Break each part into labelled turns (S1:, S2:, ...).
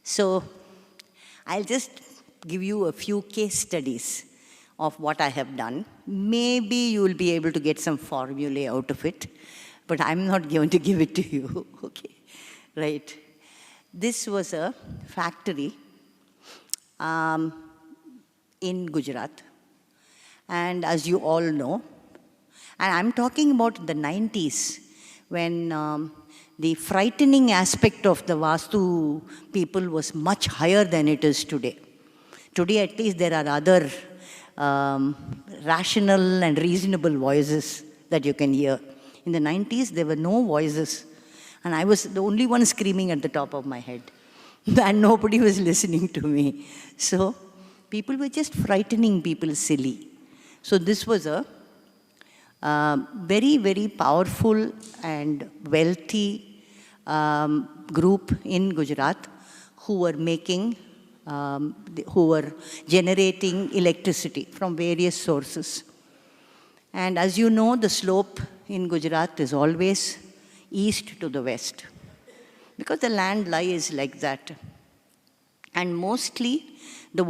S1: So I'll just give you a few case studies of what I have done. Maybe you will be able to get some formulae out of it, but I'm not going to give it to you, okay? Right. This was a factory in Gujarat. And as you all know, and I'm talking about the 90s, when the frightening aspect of the Vastu people was much higher than it is today. Today, at least, there are other rational and reasonable voices that you can hear. In the 90s, there were no voices. And I was the only one screaming at the top of my head. And nobody was listening to me. So people were just frightening people silly. So this was a very, very powerful and wealthy group in Gujarat who were making, who were generating electricity from various sources. And as you know, the slope in Gujarat is always east to the west, because the land lies like that. And mostly the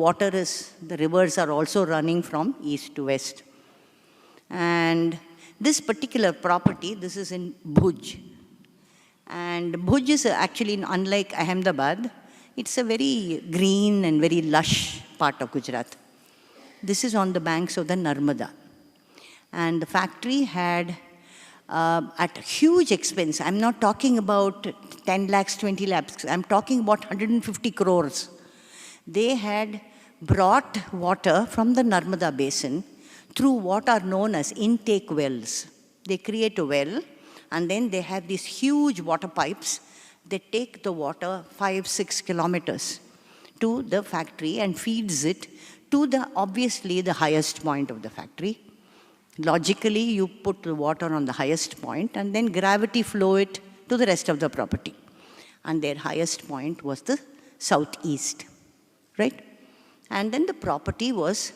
S1: rivers are also running from east to west. And this particular property, this is in Bhuj. And Bhuj is actually, unlike Ahmedabad, it's a very green and very lush part of Gujarat. This is on the banks of the Narmada. And the factory had, at huge expense, I'm not talking about 10 lakhs, 20 lakhs, I'm talking about 150 crores. They had brought water from the Narmada basin through what are known as intake wells. They create a well, and then they have these huge water pipes. They take the water 5-6 kilometers to the factory and feeds it to obviously the highest point of the factory. Logically, you put the water on the highest point and then gravity flow it to the rest of the property. And their highest point was the southeast, right? And then the property was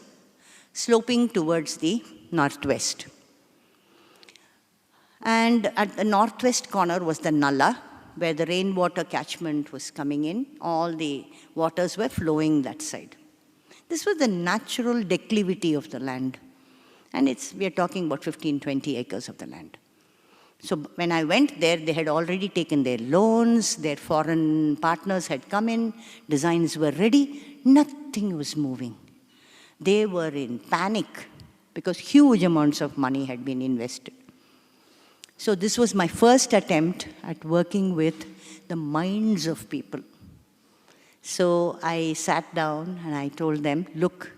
S1: sloping towards the northwest. And at the northwest corner was the Nala, where the rainwater catchment was coming in. All the waters were flowing that side. This was the natural declivity of the land. And we are talking about 15, 20 acres of the land. So when I went there, they had already taken their loans, their foreign partners had come in, designs were ready, nothing was moving. They were in panic because huge amounts of money had been invested. So this was my first attempt at working with the minds of people. So I sat down and I told them, look,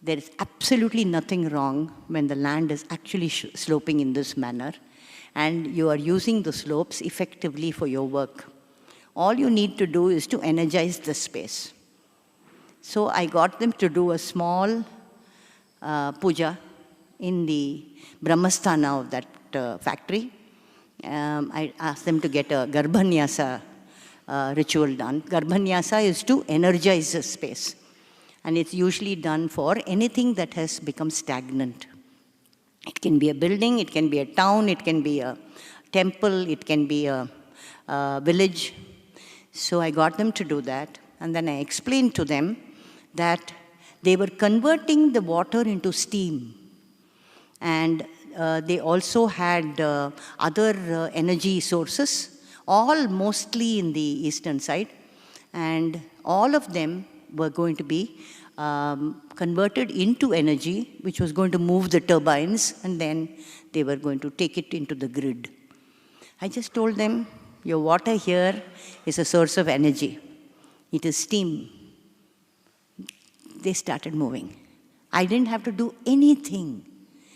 S1: there is absolutely nothing wrong when the land is actually sloping in this manner and you are using the slopes effectively for your work. All you need to do is to energize the space. So I got them to do a small puja in the Brahmasthana of that factory. I asked them to get a Garbhanyasa ritual done. Garbhanyasa is to energize the space. And it's usually done for anything that has become stagnant. It can be a building, it can be a town, it can be a temple, it can be a village. So I got them to do that. And then I explained to them that they were converting the water into steam. And they also had other energy sources, all mostly in the eastern side. And all of them were going to be converted into energy, which was going to move the turbines, and then they were going to take it into the grid. I just told them, your water here is a source of energy. It is steam. They started moving. I didn't have to do anything.